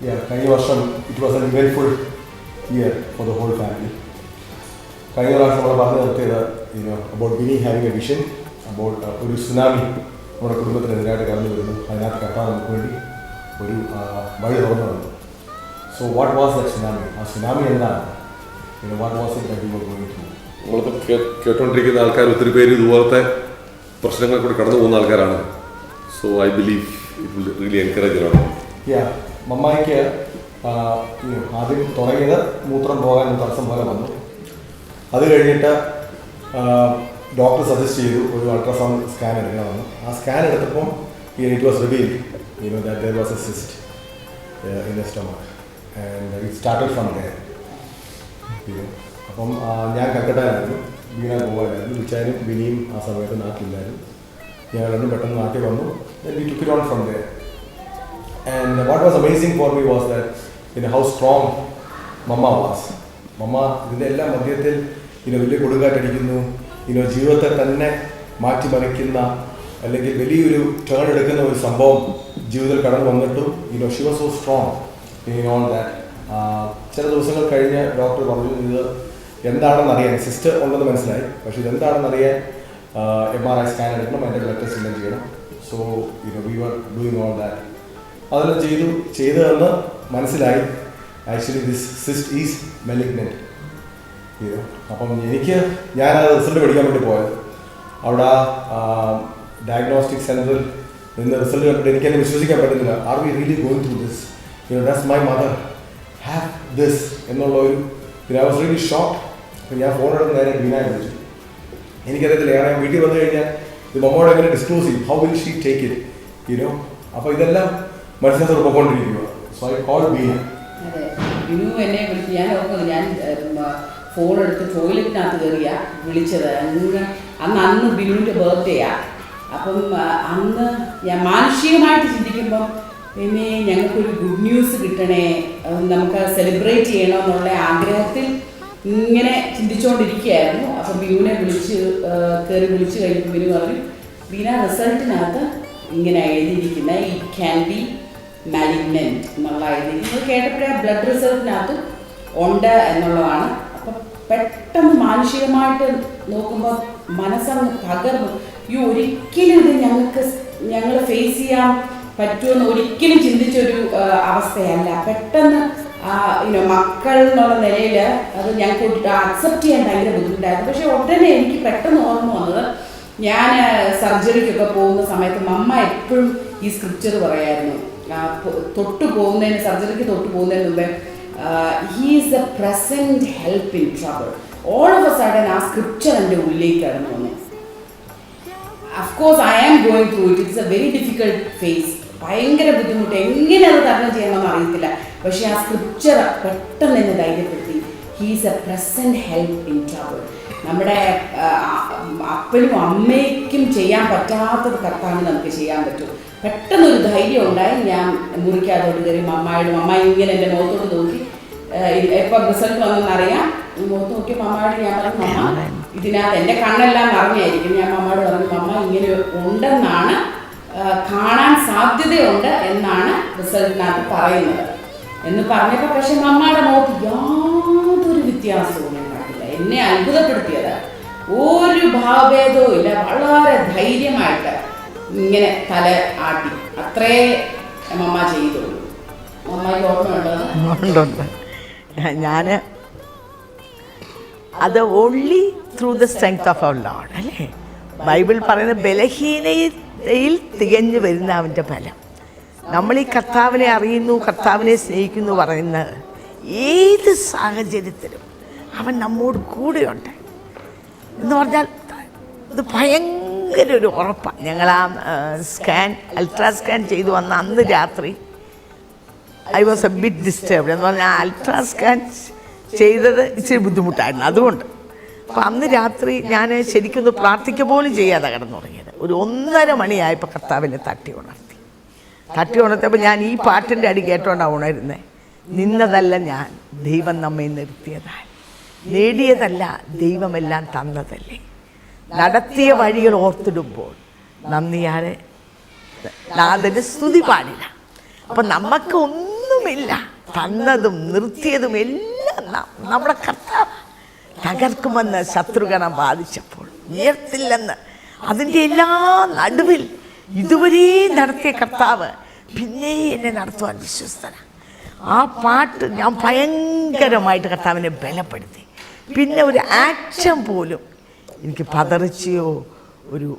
Yeah, കഴിഞ്ഞ വർഷം it was an eventful year for the whole family. കഴിഞ്ഞ പ്രാവശ്യം നമ്മൾ പറഞ്ഞു നിർത്തിയത് about Vinny having a vision about ഒരു സുനാമി നമ്മുടെ കുടുംബത്തിനെതിരായിട്ട് കടന്നു വരുന്നു. അതിനകത്ത് കർത്താവ് നമുക്ക് വേണ്ടി ഒരു വഴി തുറന്നു വന്നു. So what was that tsunami? ആ സുനാമി എന്താണ്? What was it that we were going through? നമ്മളിപ്പോൾ കേട്ടുകൊണ്ടിരിക്കുന്ന ആൾക്കാർ ഒത്തിരി പേര് ഇതുപോലത്തെ പ്രശ്നങ്ങൾ കൂടി കടന്നു പോകുന്ന ആൾക്കാരാണ്. So I believe it will really encourage ആണ്. മമ്മായിക്ക് ആദ്യം തുടങ്ങിയത് മൂത്രം പോകാൻ തടസ്സം പോലെ വന്നു. അത് കഴിഞ്ഞിട്ട് ഡോക്ടർ സജസ്റ്റ് ചെയ്തു ഒരു അൾട്രാസൗണ്ട് സ്കാൻ എടുക്കണമെന്ന്. ആ സ്കാൻ എടുത്തപ്പം it was revealed that there was a cyst in the stomach and it started from there. അപ്പം ഞാൻ കൽക്കട്ടയിലായിരുന്നു, വീണ ഗോവയിലായിരുന്നു. വിച്ചാനും വിനിയും ആ സമയത്ത് നാട്ടിലില്ലായിരുന്നു. ഞങ്ങൾ രണ്ടും പെട്ടെന്ന് നാട്ടിൽ വന്നു. We took it on from there. And what was amazing for me was that how strong Mama was. Mama ഇതിൻ്റെ എല്ലാം മധ്യത്തിൽ വലിയ കൊടുങ്കാറ്റടിക്കുന്നു, ജീവിതത്തെ തന്നെ മാറ്റിമറിക്കുന്ന അല്ലെങ്കിൽ വലിയൊരു ടേൺ എടുക്കുന്ന ഒരു സംഭവം ജീവിതത്തിൽ കടന്നു വന്നിട്ടും she was so strong in all that. ചില ദിവസങ്ങൾ കഴിഞ്ഞ് ഡോക്ടർ പറഞ്ഞു ഇത് എന്താണെന്നറിയാൻ, സിസ്റ്റർ ഉണ്ടെന്ന് മനസ്സിലായി, പക്ഷേ ഇതെന്താണെന്നറിയാൻ MRI സ്കാൻ എടുക്കണം, അതിൻ്റെ ബ്ലഡ് ടെസ്റ്റ് എല്ലാം ചെയ്യണം. So we were doing all that. അതെല്ലാം ചെയ്തതെന്ന് മനസ്സിലായി. Actually this cyst is malignant. അപ്പം ഞാനത് റിസൾട്ട് പഠിക്കാൻ വേണ്ടി പോയത്. അവിടെ ഡയഗ്നോസ്റ്റിക് സെൻറ്ററിൽ നിന്ന് റിസൾട്ട് കണ്ടിട്ട് എനിക്കെന്നെ വിശ്വസിക്കാൻ പറ്റുന്നില്ല. Are we really going through this? That's my mother have this എന്നുള്ള ഒരു ഐ വാസ് റിയലി ഷോക്ക്. അപ്പം ഞാൻ ഫോൺ എടുത്ത് നേരെ ബീനായി വിളിച്ചു. എനിക്കറിയത്തില്ല, ഞാൻ വീട്ടിൽ വന്നു കഴിഞ്ഞാൽ ഇത് മമ്മോട് എങ്ങനെ ഡിസ്ക്ലോസ് ചെയ്യും, how will she take it അപ്പോൾ ഇതെല്ലാം മനസ്സിനകത്തോട് പോയിക്കൊണ്ടിരിക്കുക. So I call Beena. Binu എന്നെ വിളിച്ചു. ഞാൻ ഓർക്കുന്നത് ഞാൻ ഫോൺ എടുത്ത് ടോയ്ലറ്റിനകത്ത് കയറിയ വിളിച്ചത്. അന്ന് ബിനുവിൻ്റെ ബർത്ത്ഡേയാ. അപ്പം അന്ന് ഞാൻ മാനുഷികമായിട്ട് ചിന്തിക്കുമ്പം പിന്നെ ഞങ്ങൾക്കൊരു ഗുഡ് ന്യൂസ് കിട്ടണേ, നമുക്ക് സെലിബ്രേറ്റ് ചെയ്യണമെന്നുള്ള ആഗ്രഹത്തിൽ ഇങ്ങനെ ചിന്തിച്ചുകൊണ്ടിരിക്കുകയായിരുന്നു. അപ്പം ബിനുവിനെ കയറി വിളിച്ച് കഴിഞ്ഞപ്പോൾ ബിനു പറഞ്ഞു, ബീന റിസൾട്ടിനകത്ത് ഇങ്ങനെ എഴുതിയിരിക്കുന്ന ഇറ്റ് ക്യാൻ ബി മാലിഗ്നൻറ്റ് എന്നുള്ള എഴുതിയിരിക്കുന്നത് കേട്ടപ്പോഴേ ബ്ലഡ് റിസൾട്ടിനകത്ത് ഉണ്ട് എന്നുള്ളതാണ്. അപ്പം പെട്ടെന്ന് മാനുഷികമായിട്ട് നോക്കുമ്പോൾ മനസ്സങ്ങ് തകർന്നു. ഒരിക്കലും ഇത് ഞങ്ങൾ ഫേസ് ചെയ്യാൻ പറ്റുമെന്ന് ഒരിക്കലും ചിന്തിച്ചൊരു അവസ്ഥയല്ല. പെട്ടെന്ന് മക്കൾ എന്നുള്ള നിലയിൽ അത് ഞങ്ങൾക്ക് അക്സെപ്റ്റ് ചെയ്യാൻ ഭയങ്കര ബുദ്ധിമുട്ടായിരുന്നു. പക്ഷേ ഉടനെ എനിക്ക് പെട്ടെന്ന് ഓർമ്മ വന്നത്, ഞാൻ സർജറിക്കൊക്കെ പോകുന്ന സമയത്ത് മമ്മ എപ്പോഴും ഈ സ്ക്രിപ്ചർ പറയായിരുന്നു. സർജറിക്ക് തൊട്ട് പോകുന്നതിന് മുമ്പേ he is the present help in trouble. All of a sudden ആ സ്ക്രിപ്ചർ എൻ്റെ ഉള്ളിലേക്ക് കടന്നു വന്നു. Of course I am going through it. It's a very difficult phase. ഭയങ്കര ബുദ്ധിമുട്ട്, എങ്ങനെ അത് തരണം ചെയ്യണമെന്ന് അറിയത്തില്ല. പക്ഷേ ആ സ്ക്രിപ്ചർ പെട്ടെന്ന് എന്നെ ധൈര്യപ്പെടുത്തി. He is a present help in trouble. നമ്മുടെ അപ്പനും അമ്മയ്ക്കും ചെയ്യാൻ പറ്റാത്തത് കർത്താവിന് നമുക്ക് ചെയ്യാൻ പറ്റും. പെട്ടെന്നൊരു ധൈര്യം ഉണ്ടായി. ഞാൻ മുറിക്കാത്തോട്ട് കയറി മമ്മ ഇങ്ങനെ എൻ്റെ മുഖത്തോട്ട് നോക്കി, എപ്പോൾ റിസൾട്ട് വന്നെന്നറിയാം. മുഖത്ത് നോക്കി മമ്മയോട് ഞാൻ പറഞ്ഞു, മമ്മ ഇതിനകത്ത് എൻ്റെ കണ്ണെല്ലാം നിറഞ്ഞായിരിക്കും. ഞാൻ മമ്മയോട് പറഞ്ഞു, മമ്മ ഇങ്ങനെ ഉണ്ടെന്നാണ്, കാണാൻ സാധ്യതയുണ്ട് എന്നാണ് റിസൾട്ടിനകത്ത് പറയുന്നത് എന്ന് പറഞ്ഞപ്പോൾ പക്ഷെ മമ്മയുടെ മുഖത്ത് യാതൊരു വ്യത്യാസവും ഉണ്ടാക്കില്ല. എന്നെ അത്ഭുതപ്പെടുത്തിയത് ഒരു ഭാവഭേദവും ഇല്ല. വളരെ ധൈര്യമായിട്ട് ഇങ്ങനെ തല ആട്ടി. അത്രേ മമ്മ ചെയ്തുള്ളൂ. മമ്മയ്ക്ക് ഓർമ്മയുണ്ടോ? ഞാൻ അത് only through the strength of our Lord അല്ലേ? ബൈബിൾ പറയുന്ന ബലഹീനതയിൽ തികഞ്ഞു വരുന്ന അവൻ്റെ ഫലം. നമ്മൾ ഈ കർത്താവിനെ അറിയുന്നു, കർത്താവിനെ സ്നേഹിക്കുന്നു പറയുന്നത് ഏത് സാഹചര്യത്തിലും അവൻ നമ്മോട് കൂടെയുണ്ട് എന്ന് പറഞ്ഞാൽ ഇത് ഭയങ്കര ഒരു ഉറപ്പാണ്. ഞങ്ങൾ ആ അൾട്രാ സ്കാൻ ചെയ്തു വന്ന അന്ന് രാത്രി I was A bit disturbed. എന്ന് പറഞ്ഞാൽ അൾട്രാ സ്കാൻ ചെയ്തത് ഇച്ചിരി ബുദ്ധിമുട്ടായിരുന്നു. അതുകൊണ്ട് അപ്പം അന്ന് രാത്രി ഞാൻ ശരിക്കൊന്ന് പ്രാർത്ഥിക്കുക പോലും ചെയ്യാതെ കിടന്നുറങ്ങിയത്. ഒരു 1:30 മണിയായപ്പോൾ കർത്താവിനെ തട്ടി ഉണർത്തിയപ്പോൾ ഞാൻ ഈ പാട്ടിൻ്റെ അടി കേട്ടോണ്ടാണ് ഉണരുന്നത്. നിന്നതല്ല ഞാൻ, ദൈവം നമ്മെ നിർത്തിയതാൽ, നേടിയതല്ല ദൈവമെല്ലാം തന്നതല്ലേ, നടത്തിയ വഴികൾ ഓർത്തിടുമ്പോൾ നന്ദിയാരെ നാഥന് സ്തുതി പാടില്ല. അപ്പം നമുക്ക് ഒന്നും ഒന്നുമില്ല. തന്നതും നിർത്തിയതും എല്ലാം നമ്മുടെ കർത്താവ്. തകർക്കുമെന്ന് ശത്രുഗണം ബാധിച്ചപ്പോൾ ഉയർത്തില്ലെന്ന് അതിൻ്റെ എല്ലാ നടുവിൽ ഇതുവരെ നടത്തിയ കർത്താവ് പിന്നെ എന്നെ നടത്തുവാൻ വിശ്വസ്തനാണ്. ആ പാട്ട് ഞാൻ ഭയങ്കരമായിട്ട് കർത്താവിനെ ബലപ്പെടുത്തി. പിന്നെ ഒരു ആക്ഷൻ പോലും എനിക്ക് പതറിച്ചയോ ഒരു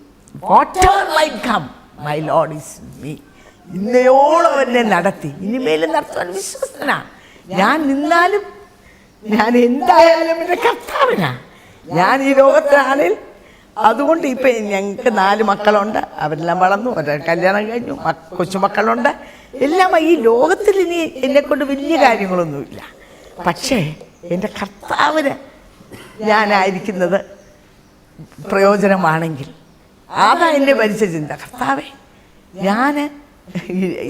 whatever might come, my Lord is me. ഇന്നയോളം എന്നെ നടത്തി, ഇനിമേലും നടത്തുവാൻ വിശ്വസ്തനാണ്. ഞാൻ നിന്നാലും ഞാൻ എന്തായാലും എൻ്റെ കർത്താവിനാ. ഞാൻ ഈ ലോകത്തിലാണെങ്കിൽ അതുകൊണ്ട് ഇപ്പം ഞങ്ങൾക്ക് 4 മക്കളുണ്ട്. അവരെല്ലാം വളർന്നു, അവരുടെ കല്യാണം കഴിഞ്ഞു, കൊച്ചുമക്കളുണ്ട്. എല്ലാം ഈ ലോകത്തിൽ ഇനി എന്നെക്കൊണ്ട് വലിയ കാര്യങ്ങളൊന്നുമില്ല. പക്ഷേ എൻ്റെ കർത്താവിന് ഞാനായിരിക്കുന്നത് പ്രയോജനമാണെങ്കിൽ അതാ എന്നെ ഭരിച്ച ചിന്ത. കർത്താവേ, ഞാൻ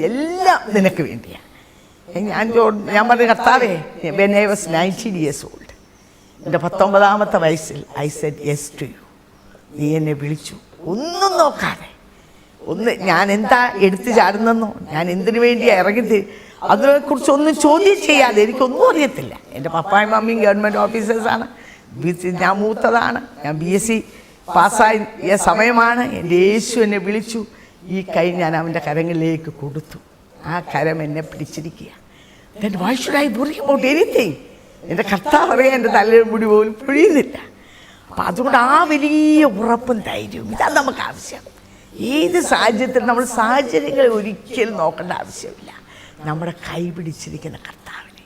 എല്ലാം നിനക്ക് വേണ്ടിയാണ്. ഞാൻ പറഞ്ഞു, കർത്താവേ, when I was 19 years old, എൻ്റെ 19ാമത്തെ വയസ്സിൽ I said yes to you. നീ എന്നെ വിളിച്ചു, ഒന്നും നോക്കാതെ. ഞാൻ എന്താ എടുത്തു ചാടുന്നെന്നോ, ഞാൻ എന്തിനു വേണ്ടിയാണ് ഇറങ്ങി, അതിനെക്കുറിച്ചൊന്നും ചോദ്യം ചെയ്യാതെ. എനിക്കൊന്നും അറിയത്തില്ല. എൻ്റെ പപ്പായും മമ്മിയും ഗവൺമെൻറ് ഓഫീസേഴ്സാണ്. ഞാൻ മൂത്തതാണ്. ഞാൻ BSc പാസ്സായ സമയമാണ്. എൻ്റെ യേശു എന്നെ വിളിച്ചു. ഈ കൈ ഞാൻ അവൻ്റെ കരങ്ങളിലേക്ക് കൊടുത്തു. ആ കരം എന്നെ പിടിച്ചിരിക്കുക. Then why should I worry about anything? എൻ്റെ കർത്താവ് അറിയാൻ എൻ്റെ തലമുടി പോലും പൊഴിയുന്നില്ല. അപ്പം അതുകൊണ്ട് ആ വലിയ ഉറപ്പും ധൈര്യവും ഇതാണ് നമുക്ക് ആവശ്യം. ഏത് സാഹചര്യത്തിൽ നമ്മൾ സാഹചര്യങ്ങൾ ഒരിക്കലും നോക്കേണ്ട ആവശ്യമില്ല. നമ്മുടെ കൈ പിടിച്ചിരിക്കുന്ന കർത്താവിനെ,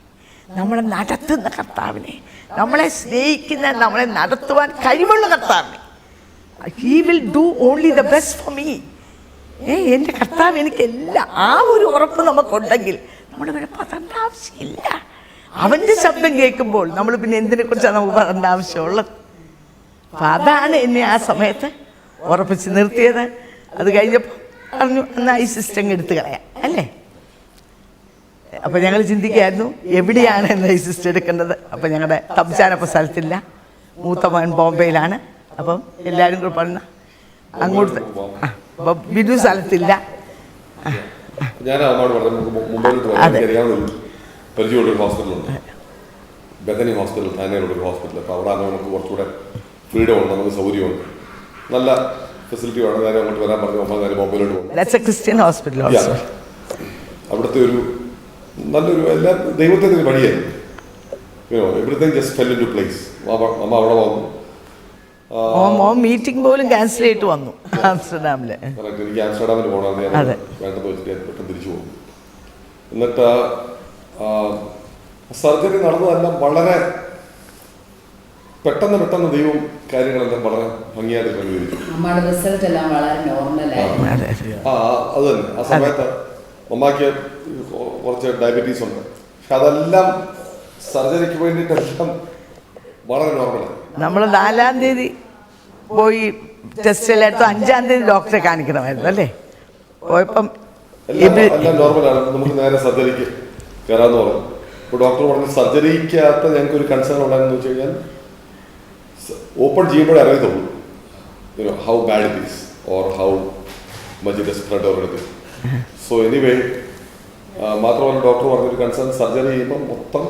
നമ്മളെ നടത്തുന്ന കർത്താവിനെ, നമ്മളെ സ്നേഹിക്കുന്ന, നമ്മളെ നടത്തുവാൻ കഴിവുള്ള കർത്താവിനെ. He will do only the best for me. എൻ്റെ കർത്താവ് എനിക്കെല്ലാം. ആ ഒരു ഉറപ്പ് നമുക്കുണ്ടെങ്കിൽ നമ്മൾ പിന്നെ പറയേണ്ട ആവശ്യമില്ല. അവൻ്റെ ശബ്ദം കേൾക്കുമ്പോൾ നമ്മൾ പിന്നെ എന്തിനെക്കുറിച്ചാണ് നമുക്ക് പറയേണ്ട ആവശ്യമുള്ളത്? അപ്പം അതാണ് എന്നെ ആ സമയത്ത് ഉറപ്പിച്ച് നിർത്തിയത്. അത് കഴിഞ്ഞപ്പോൾ പറഞ്ഞു, എന്നാൽ ഈ സിസ്റ്റം എടുത്ത് കളയാം അല്ലേ. അപ്പം ഞങ്ങൾ ചിന്തിക്കുകയായിരുന്നു എവിടെയാണ് എന്നാൽ ഈ സിസ്റ്റം എടുക്കേണ്ടത്. അപ്പം ഞങ്ങളുടെ തബ്ജാനപ്പം സ്ഥലത്തില്ല, മൂത്ത മകൻ ബോംബെയിലാണ്. അപ്പം എല്ലാവരും കൂടെ പറഞ്ഞ അങ്ങോട്ട് അപ്പം ബിജു സ്ഥലത്തില്ല. ഞാൻ അമ്മയോട് പറഞ്ഞു, മുംബൈയിലോട്ട് പരിചയമുള്ളൊരു ഹോസ്പിറ്റലുണ്ട്, ബെഥനി ഹോസ്പിറ്റൽ, താനെയുള്ളൊരു ഹോസ്പിറ്റൽ. അപ്പോൾ അവിടെ നമുക്ക് കുറച്ചുകൂടെ ഫ്രീഡം ഉണ്ട്, നമുക്ക് സൗകര്യമുണ്ട്, നല്ല ഫെസിലിറ്റി വേണം. ഞാൻ അങ്ങോട്ട് വരാൻ പറഞ്ഞു. അമ്മ ഞാൻ ബോംബെയിലോട്ട് പോകും. Christian hospital. അവിടുത്തെ ഒരു നല്ലൊരു എല്ലാ ദൈവത്തിൻ്റെ ഒരു വഴിയായിരുന്നു. Everything just fell into place. അമ്മ അവിടെ വന്നു. മീറ്റിംഗ് പോലും ക്യാൻസൽ ചെയ്തിട്ട് വന്നു ആംസ്റ്റർഡാമില്. എനിക്ക് ആംസ്റ്റർഡാമിൽ പോകണമെന്ന് ഞാൻ വേണ്ടെന്ന് വെച്ചിട്ട് പെട്ടെന്ന് തിരിച്ചു പോകും. എന്നിട്ട് സർജറി നടന്നതെല്ലാം വളരെ പെട്ടെന്ന് ദൈവം കാര്യങ്ങളെല്ലാം വളരെ ഭംഗിയായിട്ട് ക്രമീകരിച്ചു. അത് തന്നെ. ആ സമയത്ത് അമ്മയ്ക്ക് കുറച്ച് ഡയബറ്റീസ് ഉണ്ട്. പക്ഷെ അതെല്ലാം സർജറിക്ക് വേണ്ടിയിട്ടെല്ലാം വളരെ നോർമലാണ്. നമ്മൾ 4-ാം തീയതി പോയി ടെസ്റ്റ് എടുത്തു, 5-ാം തീയതി ഡോക്ടറെ കാണിക്കണമായിരുന്നു അല്ലേ. പോയപ്പം എല്ലാം നോർമലാണ്, നമുക്ക് നേരെ സർജറിക്ക് കയറാമെന്ന് പറഞ്ഞു. അപ്പോൾ ഡോക്ടർ പറഞ്ഞു, സർജറിക്കകത്ത് ഞങ്ങൾക്ക് ഒരു കൺസേൺ ഉണ്ടായെന്ന് വെച്ച് കഴിഞ്ഞാൽ ഓപ്പൺ ചെയ്യുമ്പോഴേ അറിയത്തുള്ളൂ how bad it is or how much it spread or anything. So anyway, മാത്രമല്ല ഡോക്ടർ പറഞ്ഞൊരു കൺസേൺ, സർജറി ചെയ്യുമ്പോൾ മൊത്തം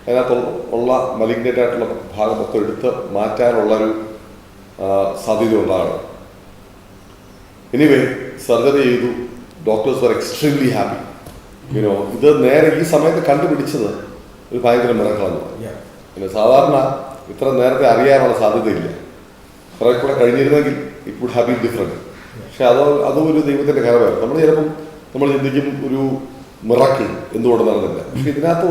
അതിനകത്ത് ഉള്ള മലിഗ്നേറ്റ് ആയിട്ടുള്ള ഭാഗം മൊത്തം എടുത്ത് മാറ്റാനുള്ളൊരു സാധ്യത ഉണ്ടാകണം. എനിവേ, സർജറി ചെയ്തു. ഡോക്ടേഴ്സ് വർ എക്സ്ട്രീംലി ഹാപ്പി. ഇത് നേരെ ഈ സമയത്ത് കണ്ടുപിടിച്ചത് ഒരു ഭയങ്കര മിറക്കിളാണ്. പിന്നെ സാധാരണ ഇത്ര നേരത്തെ അറിയാനുള്ള സാധ്യതയില്ല. കുറെ കൂടെ കഴിഞ്ഞിരുന്നെങ്കിൽ it would have been different. പക്ഷെ അതും ഒരു ദൈവത്തിൻ്റെ കരമായിരുന്നു. നമ്മൾ ചിലപ്പം നമ്മൾ ചിന്തിക്കും ഒരു മിറക്കിൾ എന്തുകൊണ്ട് നടന്നില്ല. പക്ഷെ ഇതിനകത്ത്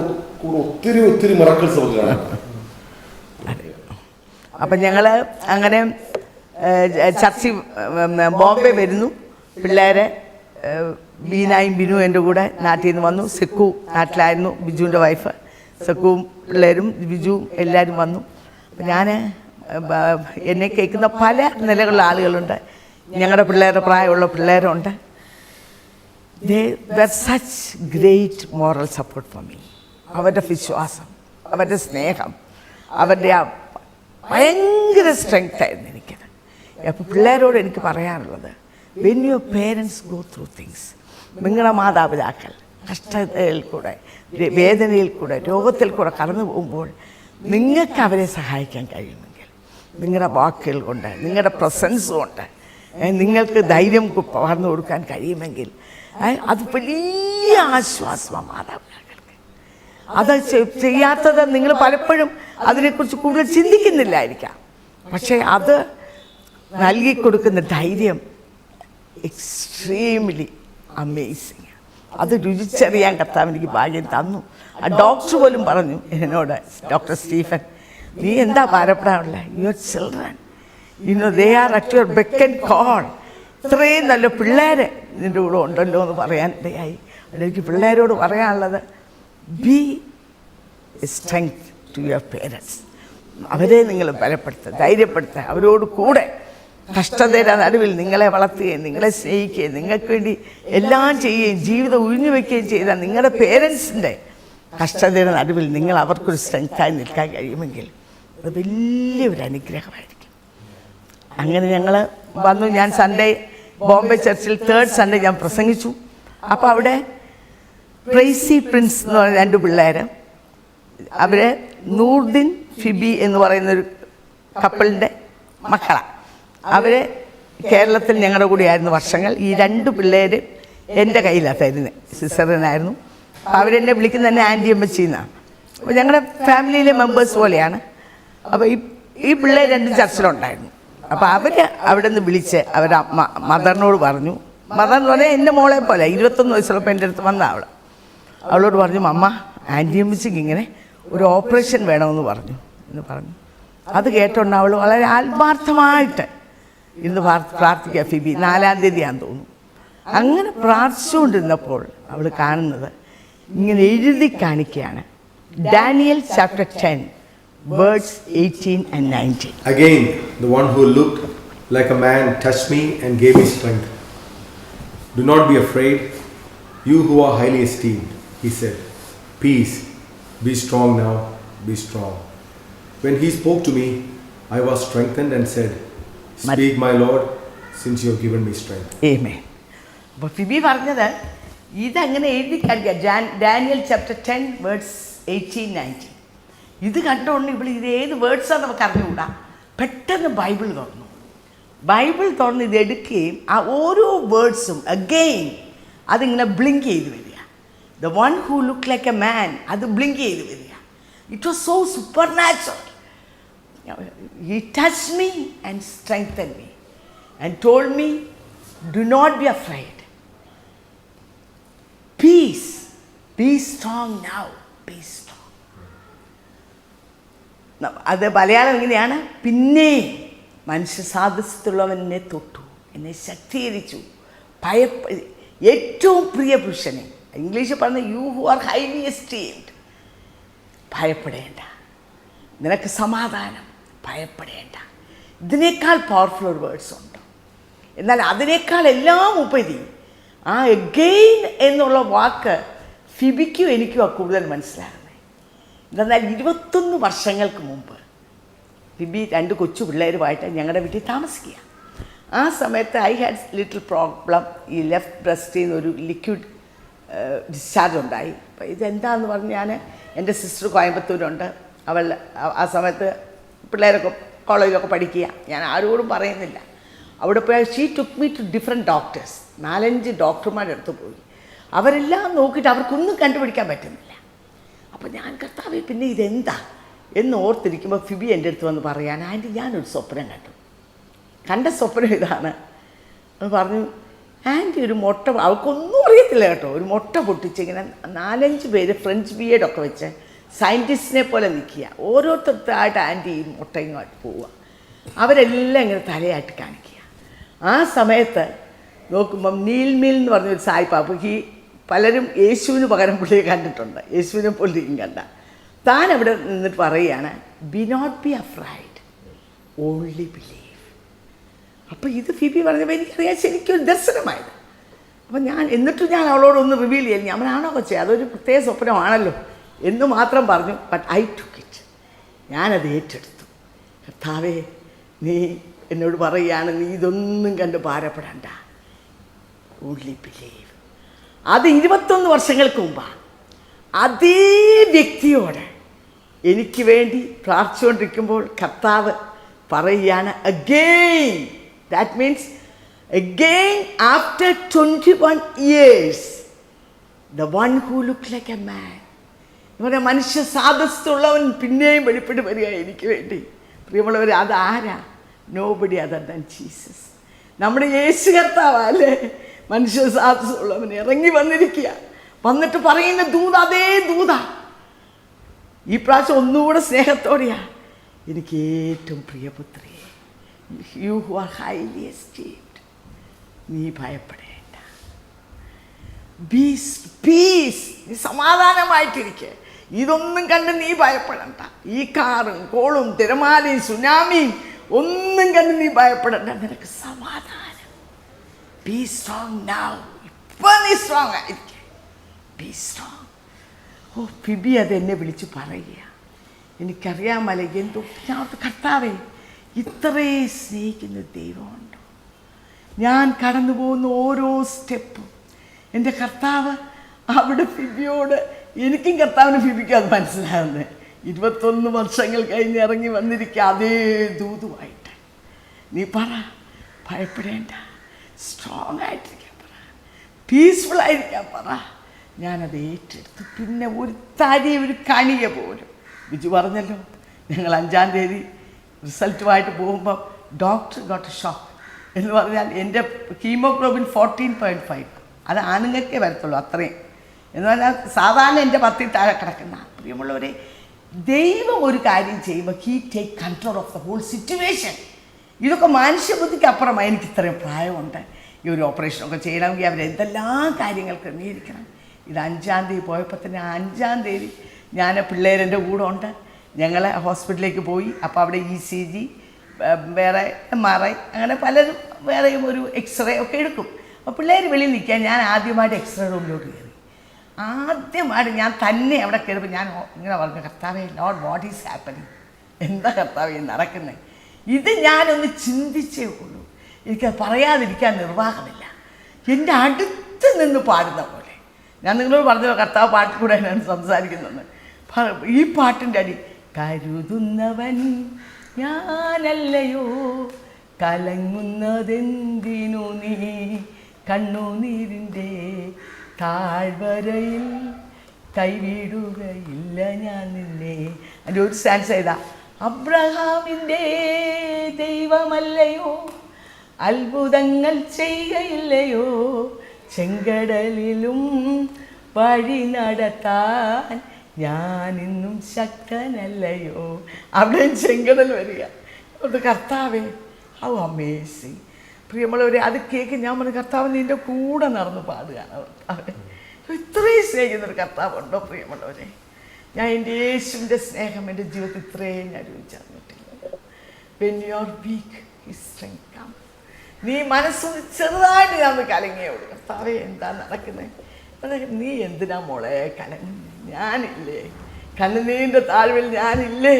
ഒത്തിരി മിറക്കിൾസ് നമുക്ക് കാണാം. അപ്പം ഞങ്ങൾ അങ്ങനെ ചർച്ചിൽ ബോംബെ വരുന്നു. പിള്ളേരെ ബീനായും ബിനു എൻ്റെ കൂടെ നാട്ടിൽ നിന്ന് വന്നു. സെക്കു നാട്ടിലായിരുന്നു, ബിജുവിൻ്റെ വൈഫ്. സെക്കുവും പിള്ളേരും ബിജുവും എല്ലാവരും വന്നു. ഞാൻ എന്നെ കേൾക്കുന്ന പല നിലകളിലുള്ള ആളുകളുണ്ട്. ഞങ്ങളുടെ പിള്ളേരുടെ പ്രായമുള്ള പിള്ളേരുണ്ട്. They were such great moral support for me. അവരുടെ വിശ്വാസം, അവരുടെ സ്നേഹം, അവരുടെ ആ ഭയങ്കര സ്ട്രെങ്ത് ആയിരുന്നു എനിക്കത്. അപ്പോൾ പിള്ളേരോട് എനിക്ക് പറയാനുള്ളത്, when your parents go through things, നിങ്ങളുടെ മാതാപിതാക്കൾ കഷ്ടതയിൽ കൂടെ, വേദനയിൽ കൂടെ, രോഗത്തിൽ കൂടെ കടന്നു പോകുമ്പോൾ നിങ്ങൾക്ക് അവരെ സഹായിക്കാൻ കഴിയുമെങ്കിൽ, നിങ്ങളുടെ വാക്കുകൾ കൊണ്ട്, നിങ്ങളുടെ പ്രസൻസ് കൊണ്ട് നിങ്ങൾക്ക് ധൈര്യം പകർന്നു കൊടുക്കാൻ കഴിയുമെങ്കിൽ അത് വലിയ ആശ്വാസമാണ് മാതാപിതാക്കൾക്ക്. അത് ചെയ്യാത്തത് നിങ്ങൾ പലപ്പോഴും അതിനെക്കുറിച്ച് കൂടുതൽ ചിന്തിക്കുന്നില്ലായിരിക്കാം. പക്ഷേ അത് നൽകിക്കൊടുക്കുന്ന ധൈര്യം എക്സ്ട്രീംലി അമേസിങ്. അത് രുചിച്ചറിയാൻ കർത്താവ് എനിക്ക് ഭാഗ്യം തന്നു. ആ ഡോക്ടർ പോലും പറഞ്ഞു എന്നോട്, ഡോക്ടർ സ്റ്റീഫൻ, നീ എന്താ ഭാരപ്പെടാനുള്ളത്? Your children, they are at your beck and call. ഇത്രയും നല്ല പിള്ളേർ നിൻ്റെ കൂടെ ഉണ്ടല്ലോ എന്ന് പറയാൻ ഇടയായി. എനിക്ക് പിള്ളേരോട് പറയാനുള്ളത്, be strength to your parents. അവരെ നിങ്ങൾ ബലപ്പെടുത്തുക, ധൈര്യപ്പെടുത്തുക. അവരോട് കൂടെ കഷ്ടതയുടെ നടുവിൽ നിങ്ങളെ വളർത്തുകയും നിങ്ങളെ സ്നേഹിക്കുകയും നിങ്ങൾക്ക് വേണ്ടി എല്ലാം ചെയ്യുകയും ജീവിതം ഒഴിഞ്ഞു വയ്ക്കുകയും ചെയ്ത നിങ്ങളുടെ പേരൻസിൻ്റെ കഷ്ടതയുടെ നടുവിൽ നിങ്ങൾ അവർക്കൊരു സ്ട്രെങ്തായി നിൽക്കാൻ കഴിയുമെങ്കിൽ അത് വലിയൊരു അനുഗ്രഹമായിരിക്കും. അങ്ങനെ ഞങ്ങൾ വന്നു. ഞാൻ സൺഡേ ബോംബെ ചർച്ചിൽ 3rd സൺഡേ ഞാൻ പ്രസംഗിച്ചു. അപ്പോൾ അവിടെ പ്രൈസി പ്രിൻസ് എന്ന് പറയുന്ന 2 പിള്ളേർ, അവരെ നൂർദിൻ ഫിബി എന്ന് പറയുന്നൊരു കപ്പിളിൻ്റെ മക്കളാണ്. അവർ കേരളത്തിൽ ഞങ്ങളുടെ കൂടെയായിരുന്നു വർഷങ്ങൾ. ഈ 2 പിള്ളേർ എൻ്റെ കയ്യിലായിരുന്നു, സിസ്റ്ററിനായിരുന്നു. അവരെന്നെ വിളിക്കുന്ന തന്നെ ആൻറ്റി അമ്മച്ചിന്നാണ്. അപ്പോൾ ഞങ്ങളുടെ ഫാമിലിയിലെ മെമ്പേഴ്സ് പോലെയാണ്. അപ്പോൾ ഈ പിള്ളേർ 2 ചർച്ചിലുണ്ടായിരുന്നു. അപ്പോൾ അവർ അവിടെ നിന്ന് വിളിച്ച് അവരുടെ മദറിനോട് പറഞ്ഞു. മദർ എന്ന് പറഞ്ഞാൽ എൻ്റെ മോളെ പോലെ 21 വയസ്സുള്ളപ്പോൾ എൻ്റെ അടുത്ത് വന്ന അവളോട് പറഞ്ഞു, അമ്മ ആൻറ്റി അമ്മച്ചിക്ക് ഇങ്ങനെ ഒരു ഓപ്പറേഷൻ വേണമെന്ന് പറഞ്ഞു എന്ന് പറഞ്ഞു. അത് കേട്ടോണ്ട് അവൾ വളരെ ആത്മാർത്ഥമായിട്ട് ഇന്ന് പ്രാർത്ഥിക്കുക. ഫിബി 4-ാം തീയതിയാണെന്ന് തോന്നുന്നു. അങ്ങനെ പ്രാർത്ഥിച്ചുകൊണ്ടിരുന്നപ്പോൾ അവൾ കാണുന്നത് ഇങ്ങനെ എഴുതി കാണിക്കുകയാണ്, Daniel chapter 10 verse 18 and 19. Again, the one who looked like a man touched me and gave me strength. Do not be afraid, you who are highly esteemed, he said. Peace, be strong now, be strong. When he spoke to me, I was strengthened and said, Speak, my Lord, since you have given me strength. Amen. അപ്പോൾ Phoebe പറഞ്ഞത് ഇതങ്ങനെ എഴുതി കാണിക്കുക, Daniel chapter 10 verse 18-19. ഇത് കണ്ടുകൊണ്ട് ഇവിടെ ഇത് ഏത് വേർഡ്സാണ് നമുക്ക് അറിഞ്ഞുകൂടാ. പെട്ടെന്ന് ബൈബിൾ തുറന്ന് ഇത് എടുക്കുകയും ആ ഓരോ വേർഡ്സും അഗെയിൻ അതിങ്ങനെ ബ്ലിങ്ക് ചെയ്ത് വരിക. The one who look like a man, അത് ബ്ലിങ്ക് ചെയ്ത് വരിക. It was so supernatural. He touched me and strengthened me and told me, do not be afraid, peace, be strong now, be strong. അത് മലയാളം ഇങ്ങനെയാണ്, പിന്നെ മനുഷ്യ സാദൃശ്യത്തിലുള്ളവൻ എന്നെ തൊട്ടു, എന്നെ ശക്തീകരിച്ചു, ഏറ്റവും പ്രിയ പുരുഷനെ, ഇംഗ്ലീഷിൽ പറഞ്ഞ U who are highly esteemed, ഭയപ്പെടേണ്ട, നിനക്ക് സമാധാനം, ഭയപ്പെടേണ്ട. ഇതിനേക്കാൾ പവർഫുൾ ഒരു വേർഡ്സ് ഉണ്ട്. എന്നാൽ അതിനേക്കാൾ എല്ലാം ഉപരി ആ എഗെയിൻ എന്നുള്ള വാക്ക് ഫിബിക്കും എനിക്കും കൂടുതൽ മനസ്സിലാകുന്നത്. എന്നാൽ 21 വർഷങ്ങൾക്ക് മുമ്പ് ഫിബി 2 കൊച്ചു പിള്ളേരുമായിട്ട് ഞങ്ങളുടെ വീട്ടിൽ താമസിക്കുക. ആ സമയത്ത് ഐ ഹാഡ് ലിറ്റിൽ പ്രോബ്ലം. ഈ ലെഫ്റ്റ് ബ്രസ്റ്റിൽ നിന്ന് ഒരു ലിക്വിഡ് ഡിസ്ചാർജ് ഉണ്ടായി. അപ്പോൾ ഇതെന്താണെന്ന് പറഞ്ഞ് ഞാൻ, എൻ്റെ സിസ്റ്റർ കോയമ്പത്തൂരുണ്ട്, അവൾ ആ സമയത്ത് പിള്ളേരൊക്കെ കോളേജിലൊക്കെ പഠിക്കുക. ഞാൻ ആരോടും പറയുന്നില്ല. അവിടെ പോയാൽ she took me to different doctors. 4-5 ഡോക്ടർമാരുടെ അടുത്ത് പോയി. അവരെല്ലാം നോക്കിയിട്ട് അവർക്കൊന്നും കണ്ടുപിടിക്കാൻ പറ്റുന്നില്ല. അപ്പോൾ ഞാൻ, കർത്താവേ പിന്നെ ഇതെന്താ എന്ന് ഓർത്തിരിക്കുമ്പോൾ ഫിബി എൻ്റെ അടുത്ത് വന്ന് പറയാൻ, ആൻറ്റി ഞാനൊരു സ്വപ്നം കണ്ട സ്വപ്നം ഇതാണ്. അത് പറഞ്ഞു, ആൻറ്റി ഒരു മുട്ട, അവൾക്കൊന്നും അറിയത്തില്ല കേട്ടോ, ഒരു മുട്ട പൊട്ടിച്ചിങ്ങനെ 4-5 പേര് ഫ്രഞ്ച് ബിയേഡൊക്കെ വെച്ച് സയൻറ്റിസ്റ്റിനെ പോലെ നിൽക്കുക. ഓരോരുത്തർക്കായിട്ട് ആൻറ്റി ഈ മുട്ടയുമായിട്ട് പോവുക. അവരെല്ലാം ഇങ്ങനെ തലയായിട്ട് കാണിക്കുക. ആ സമയത്ത് നോക്കുമ്പം നീൽമീൽ എന്ന് പറഞ്ഞൊരു സായിപ്പാപ്പ്, പലരും യേശുവിന് പകരം പുള്ളിയെ കണ്ടിട്ടുണ്ട്, യേശുവിനെ പോലും കണ്ട. താൻ അവിടെ നിന്നിട്ട് പറയുകയാണ്, be not be afraid, only believe. അപ്പോൾ ഇത് ഫിബി പറഞ്ഞപ്പോൾ എനിക്കറിയാം ശരിക്കും ദർശനമായത്. അപ്പോൾ എന്നിട്ടും ഞാൻ അവളോടൊന്ന് റിവീൽ ചെയ്യാൻ, ഞാനാണോ കൊച്ചേ, അതൊരു പ്രത്യേക സ്വപ്നമാണല്ലോ എന്ന് മാത്രം പറഞ്ഞു. ബട്ട് ഐ ടുക്ക് ഇറ്റ്, ഞാനത് ഏറ്റെടുത്തു. കർത്താവേ, നീ എന്നോട് പറയുകയാണ്, നീ ഇതൊന്നും കണ്ട് ഭാരപ്പെടണ്ട, ഓൺലി ബിലീവ്. അത് 21 വർഷങ്ങൾക്ക് മുമ്പാണ്. അതേ വ്യക്തിയോട് എനിക്ക് വേണ്ടി പ്രാർത്ഥിച്ചുകൊണ്ടിരിക്കുമ്പോൾ കർത്താവ് പറയുകയാണ് again, that means again after 21 years the one who looked like a man, ഇവിടെ മനുഷ്യ സാദസ്യമുള്ളവൻ പിന്നെയും വെളിപ്പെട്ട് വരിക എനിക്ക് വേണ്ടി. പ്രിയമുള്ളവർ, അതാരാ? Nobody other than Jesus. നമ്മുടെ യേശു കർത്താവല്ലേ മനുഷ്യ സാദസ്യമുള്ളവൻ ഇറങ്ങി വന്നിരിക്കുക. വന്നിട്ട് പറയുന്ന ദൂത അതേ ദൂത ഈ പ്രാവശ്യം ഒന്നുകൂടെ സ്നേഹത്തോടെയാ, എനിക്ക് ഏറ്റവും പ്രിയപുത്രിയെ, you who are highly esteemed, നീ ഭയപ്പെടേണ്ട, പീസ്, നീ സമാധാനമായിട്ടിരിക്കുക, ഇതൊന്നും കണ്ട് നീ ഭയപ്പെടണ്ട. ഈ കാറും കോളും തിരമാലയും സുനാമിയും ഒന്നും കണ്ട് നീ ഭയപ്പെടണ്ട, നിനക്ക് സമാധാനം. ബി സ്ട്രോങ് നൗ, ഇപ്പം നീ സ്ട്രോങ് ആയിരിക്കുക, ബി സ്ട്രോങ്. ഓ, ഫിബി അതെന്നെ വിളിച്ച് പറയുക. എനിക്കറിയാമല്ല എന്തോ, ഞാൻ കർത്താവേ ഇത്രയും സ്നേഹിക്കുന്ന ദൈവമുണ്ടോ? ഞാൻ കടന്നു പോകുന്ന ഓരോ സ്റ്റെപ്പും എൻ്റെ കർത്താവ് അവിടെ ഫിബിയോട്, എനിക്കും കർത്താവിന് ഫിബിക്കും അത് മനസ്സിലാകുന്നത്. 21 വർഷങ്ങൾ കഴിഞ്ഞ് ഇറങ്ങി വന്നിരിക്കുക അതേ ദൂതുമായിട്ട്. നീ പറ, ഭയപ്പെടേണ്ട, സ്ട്രോങ് ആയിട്ടിരിക്കാൻ പറ, പീസ്ഫുൾ ആയിരിക്കാൻ പറ. ഞാനത് ഏറ്റെടുത്തു. പിന്നെ ഒരു കണിക പോലും, ബിജു പറഞ്ഞല്ലോ, ഞങ്ങൾ 5-ാം തീയതി റിസൾട്ടുമായിട്ട് പോകുമ്പോൾ ഡോക്ടർ ഗോട്ട് എ ഷോക്ക് എന്ന് പറഞ്ഞാൽ എൻ്റെ ഹീമോഗ്ലോബിൻ 14.5, അത് ആണുങ്ങൾക്കേ വരത്തുള്ളൂ അത്രയും. എന്ന് പറഞ്ഞാൽ സാധാരണ എൻ്റെ 10 താഴെ കിടക്കുന്ന. പ്രിയമുള്ളവരെ, ദൈവം ഒരു കാര്യം ചെയ്യുമ്പോൾ he take control of the whole situation. ഇതൊക്കെ മനുഷ്യബുദ്ധിക്ക് അപ്പുറമായി. എനിക്ക് ഇത്രയും പ്രായമുണ്ട്, ഈ ഒരു ഓപ്പറേഷനൊക്കെ ചെയ്യണമെങ്കിൽ അവരെന്തെല്ലാം കാര്യങ്ങൾ ക്രമീകരിക്കണം. ഇത് 5-ാം തീയതി പോയപ്പോൾ തന്നെ 5-ാം തീയതി ഞാൻ പിള്ളേരെൻ്റെ കൂടെ ഉണ്ട്, ഞങ്ങൾ ഹോസ്പിറ്റലിലേക്ക് പോയി. അപ്പോൾ അവിടെ ECG, വേറെ MRI, അങ്ങനെ പലരും വേറെയും ഒരു എക്സ്റേ ഒക്കെ എടുക്കും. അപ്പോൾ പിള്ളേർ വെളിയിൽ നിൽക്കാൻ ഞാൻ ആദ്യമായിട്ട് എക്സ്റേ റൂമിലോട്ട് കയറി. ആദ്യമായിട്ട് ഞാൻ തന്നെ അവിടെ കയറുമ്പോൾ ഞാൻ ഇങ്ങനെ പറഞ്ഞു, കർത്താവേ, ലോർഡ് വാട്ട് ഈസ് ഹാപ്പനിങ്, എന്താ കർത്താവേ നടക്കുന്നത്? ഇത് ഞാനൊന്ന് ചിന്തിച്ചേ ഉള്ളൂ, എനിക്കത് പറയാതിരിക്കാൻ നിർവാഹമില്ല. എൻ്റെ അടുത്ത് നിന്ന് പാടുന്ന പോലെ. ഞാൻ നിങ്ങളോട് പറഞ്ഞല്ലോ കർത്താവ് പാട്ടിൽ കൂടെ ഞാൻ സംസാരിക്കുന്നത്. ഈ പാട്ടിൻ്റെ അടി, കരുതുന്നവൻ ഞാനല്ലയോ, കലങ്ങുന്നതെന്തിനു നീ, കണ്ണുനീരിൻ്റെ താഴ്വരയിൽ കൈവിടുകയില്ല ഞാൻ നിന്നെ. അതിൻ്റെ ഒരു സ്റ്റാൻസ് ചെയ്താ, അബ്രഹാമിൻ്റെ ദൈവമല്ലയോ, അത്ഭുതങ്ങൾ ചെയ്യുകയില്ലയോ, ചെങ്കടലിലും വഴി നടത്താൻ ഞാനിന്നും ശക്തനല്ലയോ. അവിടെ ചെങ്കടൽ വരിക. അത് കർത്താവേ, ഹൗ അമേസിങ്. പ്രിയമുള്ളവരെ, അത് കേൾക്ക് ഞാൻ പറഞ്ഞു, കർത്താവ് നിൻ്റെ കൂടെ നടന്ന് പാടുകയാണ്. കർത്താവ് ഇത്രയും സ്നേഹിക്കുന്നൊരു കർത്താവുണ്ടോ? പ്രിയമുള്ളവരെ, ഞാൻ എൻ്റെ യേശുവിൻ്റെ സ്നേഹം എൻ്റെ ജീവിതത്തിൽ ഇത്രയും ഞാൻ രുചിച്ചറിഞ്ഞിട്ടില്ല. When you are weak his strength come. നീ മനസ്സൊന്ന് ചെറുതായിട്ട് ഞാൻ കലങ്ങിയോളൂ, കർത്താവേ എന്താ നടക്കുന്നത്? നീ എന്തിനാ മോളെ കലങ്ങുന്നത്? ഞാനില്ലേ, കണ്ണുനീരിൻ്റെ താഴ്വിൽ ഞാനില്ലേ,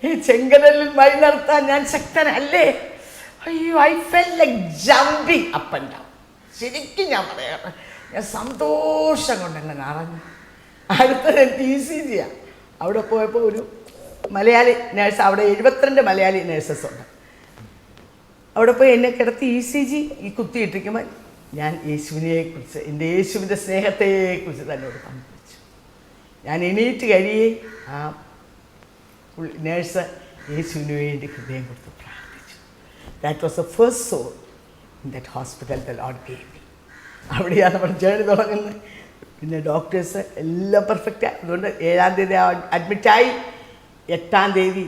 ഈ ചെങ്കടലിൽ വഴി നടത്താൻ ഞാൻ ശക്തനല്ലേ? അയ്യോ, I fell like jumping up and down. ശരിക്കും ഞാൻ പറയാം, ഞാൻ സന്തോഷം കൊണ്ടങ്ങ് നിറഞ്ഞു. അടുത്തത് എനിക്ക് ECG. അവിടെ പോയപ്പോൾ ഒരു മലയാളി നേഴ്സ്, അവിടെ 72 മലയാളി നേഴ്സസ് ഉണ്ട്. അവിടെ പോയി എന്നെ കിടത്തി ECG കുത്തിയിട്ടിരിക്കുമ്പോൾ ഞാൻ യേശുവിനെക്കുറിച്ച്, എൻ്റെ യേശുവിൻ്റെ സ്നേഹത്തെക്കുറിച്ച് തന്നോട് പങ്കുവച്ചു. ഞാൻ എണീറ്റ് കഴിയേ ആ നേഴ്സ് യേശുവിന് വേണ്ടി ഹൃദയം കൊടുത്ത് പ്രാർത്ഥിച്ചു. That was the first soul in that hospital the Lord gave me. അവിടെയാണ് നമ്മുടെ ജേർണി തുടങ്ങുന്നത്. പിന്നെ ഡോക്ടേഴ്സ് എല്ലാം പെർഫെക്റ്റായി. അതുകൊണ്ട് 7-ാം തീയതി അഡ്മിറ്റായി. 8-ാം തീയതി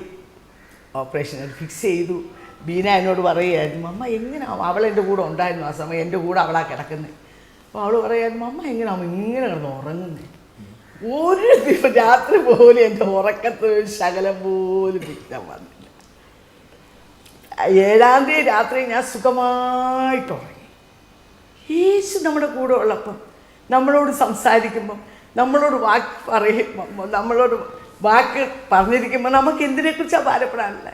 ഓപ്പറേഷൻ ഫിക്സ് ചെയ്തു. ബീന എന്നോട് പറയുമായിരുന്നു, അമ്മ എങ്ങനെ, അവളെൻ്റെ കൂടെ ഉണ്ടായിരുന്നു ആ സമയം, എൻ്റെ കൂടെ അവളാ കിടക്കുന്നത്. അപ്പോൾ അവൾ പറയായിരുന്നു, അമ്മ എങ്ങനെ ഇങ്ങനെ കിടന്ന് ഉറങ്ങുന്നത്? ഒരു ദിവസം രാത്രി പോലും എൻ്റെ ഉറക്കത്ത് ശകലം പോലും പിടിക്കാൻ വന്നില്ല. 7-ാം തീയതി രാത്രി ഞാൻ സുഖമായിട്ട് ഉറങ്ങി. യേശു നമ്മുടെ കൂടെ ഉള്ളപ്പം, നമ്മളോട് സംസാരിക്കുമ്പം, നമ്മളോട് വാക്ക് പറഞ്ഞിരിക്കുമ്പോൾ നമുക്ക് എന്തിനെക്കുറിച്ചാണ് ഭാരപ്പെടാനില്ല.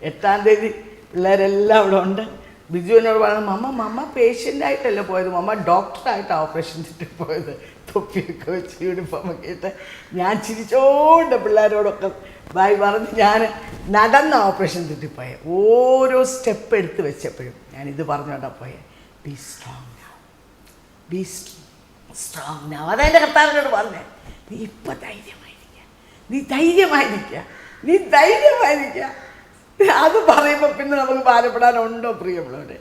8-ാം തീയതി പിള്ളേരെല്ലാം അവിടെ ഉണ്ട്. ബിജുവിനോട് പറഞ്ഞു, മമ്മ പേഷ്യൻ്റായിട്ടല്ല പോയത്, മമ്മ ഡോക്ടറായിട്ട് ഓപ്പറേഷൻ തിയേറ്ററിൽ പോയത്. തൊപ്പിയൊക്കെ വെച്ച് യൂണിഫോമൊക്കെ ഇട്ട് ഞാൻ ചിരിച്ചോണ്ട് പിള്ളേരോടൊക്കെ ബായ് പറഞ്ഞ് ഞാൻ നടന്ന ഓപ്പറേഷൻ തിയേറ്ററിൽ പോയത്. ഓരോ സ്റ്റെപ്പ് എടുത്ത് വെച്ചപ്പോഴും ഞാനിത് പറഞ്ഞോണ്ടാ പോയത്, B strong now, be strong now. അതെൻ്റെ കർത്താവിനോട് പറഞ്ഞേ, നീ ഇപ്പം ധൈര്യമായിരിക്കുക, നീ ധൈര്യമായിരിക്കുക, നീ ധൈര്യമായിരിക്കുക. അത് പറയുമ്പോൾ പിന്നെ നമുക്ക് ഭാരപ്പെടാനുണ്ടോ പ്രിയമുള്ളവരെ?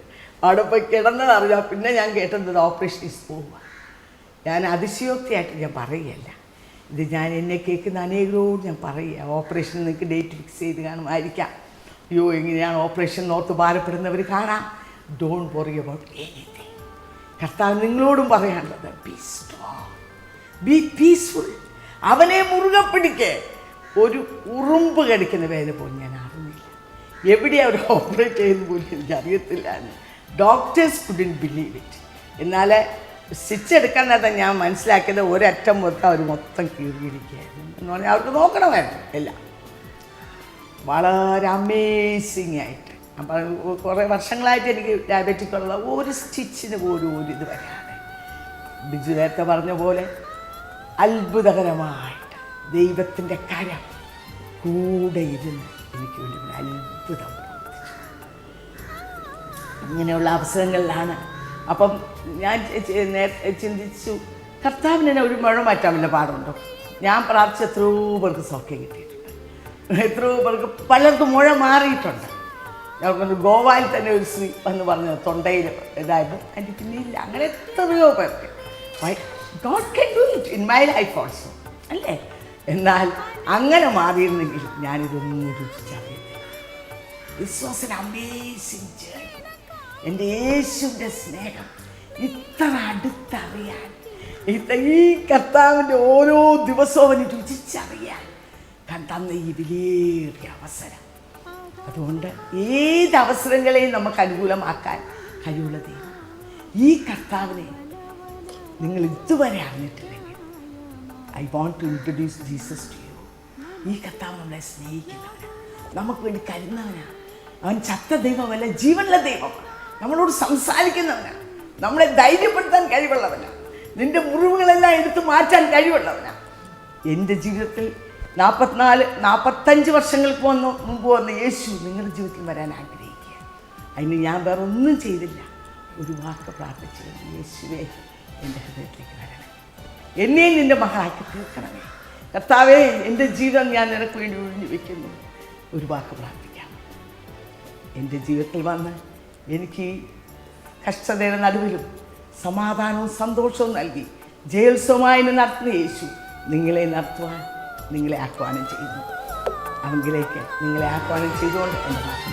അവിടെ പോയി കിടന്നതറിയാം. പിന്നെ ഞാൻ കേട്ടത് ഓപ്പറേഷൻ ഈസ് പോവുക. ഞാൻ അതിശയോക്തിയായിട്ട് ഞാൻ പറയുകയല്ല, ഇത് ഞാൻ എന്നെ കേൾക്കുന്ന അനേകരോട് ഞാൻ പറയുക. ഓപ്പറേഷൻ നിങ്ങൾക്ക് ഡേറ്റ് ഫിക്സ് ചെയ്ത് കാണുമായിരിക്കാം. അയ്യോ എങ്ങനെയാണ് ഓപ്പറേഷൻ ഓർത്ത് ഭാരപ്പെടുന്നവർ കാണാം. Don't worry about anything. കർത്താവ് നിങ്ങളോടും പറയാനുള്ളത്, ബി സ്ട്രോങ്, ബി പീസ്ഫുൾ. അവനെ മുറുകെ പിടിക്ക്. ഒരു ഉറുമ്പ് കടിക്കുന്ന വേദന പോലും ഞാൻ അറിഞ്ഞില്ല. എവിടെയാണ് അവർ ഓപ്പറേറ്റ് ചെയ്യുന്നത് പോലും എനിക്കറിയത്തില്ല. Doctors കുഡിൻ believe it. എന്നാൽ സ്റ്റിച്ച് എടുക്കാൻ നേരത്തെ ഞാൻ മനസ്സിലാക്കിയത് ഒരറ്റം മൊത്തം അവർ മൊത്തം കീറിയിരിക്കുകയായിരുന്നു എന്ന് പറഞ്ഞാൽ അവർക്ക് നോക്കണമായിരുന്നു എല്ലാം. വളരെ അമേസിങ് ആയിട്ട്. അപ്പം കുറേ വർഷങ്ങളായിട്ട് എനിക്ക് ഡയബറ്റിക് ഉള്ള ഒരു സ്റ്റിച്ചിന് പോലും ഒരു ഇത് വരാതെ, ബിജു നേരത്തെ പറഞ്ഞ പോലെ അത്ഭുതകരമായിട്ട് ദൈവത്തിൻ്റെ കരം കൂടെ ഇരുന്ന് എനിക്ക് വേണ്ടി ഒരു അത്ഭുതം പ്രവർത്തിച്ചു. ഇങ്ങനെയുള്ള അവസരങ്ങളിലാണ്. അപ്പം ഞാൻ നേരത്തെ ചിന്തിച്ചു, കർത്താവിന് ഒരു മുഴ മാറ്റാൻ വല്ല പാടുണ്ടോ? ഞാൻ പ്രാർത്ഥിച്ച എത്രയോ പേർക്ക് സൗഖ്യം കിട്ടിയിട്ടുണ്ട്, എത്രയോ പേർക്ക് പലർക്കും മുഴ മാറിയിട്ടുണ്ട്. ഞങ്ങൾക്ക് ഗോവയിൽ തന്നെ ഒരു സ്ത്രീ വന്ന് പറഞ്ഞു തൊണ്ടയിൽ ഇതായിരുന്നു, അതിൻ്റെ പിന്നില്ല. അങ്ങനെ എത്രയോ പേർക്ക് God can do it in my life also, അല്ലേ? എന്നാൽ അങ്ങനെ മാറിയിരുന്നെങ്കിൽ ഞാനിതൊന്നും രുചിച്ചറിയത്തില്ല. This was an amazing journey. എൻ്റെ യേശുവിൻ്റെ സ്നേഹം ഇത്ര അടുത്തറിയാൻ, ഈ കർത്താവിൻ്റെ ഓരോ ദിവസവും അവന് രുചിച്ചറിയാൻ തന്ന ഈ വിലയേറിയ അവസരം. അതുകൊണ്ട് ഏത് അവസരങ്ങളെയും നമുക്ക് അനുകൂലമാക്കാൻ കഴിവുള്ള ദൈവം. ഈ കർത്താവിനെ നിങ്ങൾ ഇതുവരെ അറിഞ്ഞിട്ടില്ലെങ്കിൽ, I want to introduce Jesus to you. ഈ കർത്താവ് നമ്മളെ സ്നേഹിക്കുന്നവനാണ്, നമുക്ക് വേണ്ടി കരുന്നവനാണ്. അവൻ ചത്ത ദൈവമല്ല, ജീവനുള്ള ദൈവമാണ്. നമ്മളോട് സംസാരിക്കുന്നവനാണ്, നമ്മളെ ധൈര്യപ്പെടുത്താൻ കഴിവുള്ളവനാണ്, നിൻ്റെ മുറിവുകളെല്ലാം എടുത്തു മാറ്റാൻ കഴിവുള്ളവനാണ്. എൻ്റെ ജീവിതത്തിൽ 45 വർഷങ്ങൾക്ക് മുമ്പ് വന്ന യേശു നിങ്ങളുടെ ജീവിതത്തിൽ വരാൻ ആഗ്രഹിക്കുക. അതിന് ഞാൻ വേറെ ഒന്നും ചെയ്തില്ല, ഒരു വാക്ക് പ്രാർത്ഥിച്ചു, യേശുവേ എൻ്റെ ഹൃദയത്തിലേക്ക് വരണേ, എന്നെ നിൻ്റെ മകളാക്കി തീർക്കണമേ. കർത്താവേ, എൻ്റെ ജീവിതം ഞാൻ നിനക്ക് വേണ്ടി ഒഴിഞ്ഞു വയ്ക്കുന്നു. ഒരു വാക്ക് പ്രാർത്ഥിക്കാം. എൻ്റെ ജീവിതത്തിൽ വന്ന് എനിക്ക് കഷ്ടതയുടെ നടുവിലും സമാധാനവും സന്തോഷവും നൽകി ജയോത്സവമായി നടത്തുന്ന യേശു നിങ്ങളെ നടത്തുവാൻ, നിങ്ങളെ ആഹ്വാനം ചെയ്യുന്നു. അവങ്കിലേക്ക് നിങ്ങളെ ആഹ്വാനം ചെയ്തുകൊണ്ട് എൻ്റെ വാക്ക്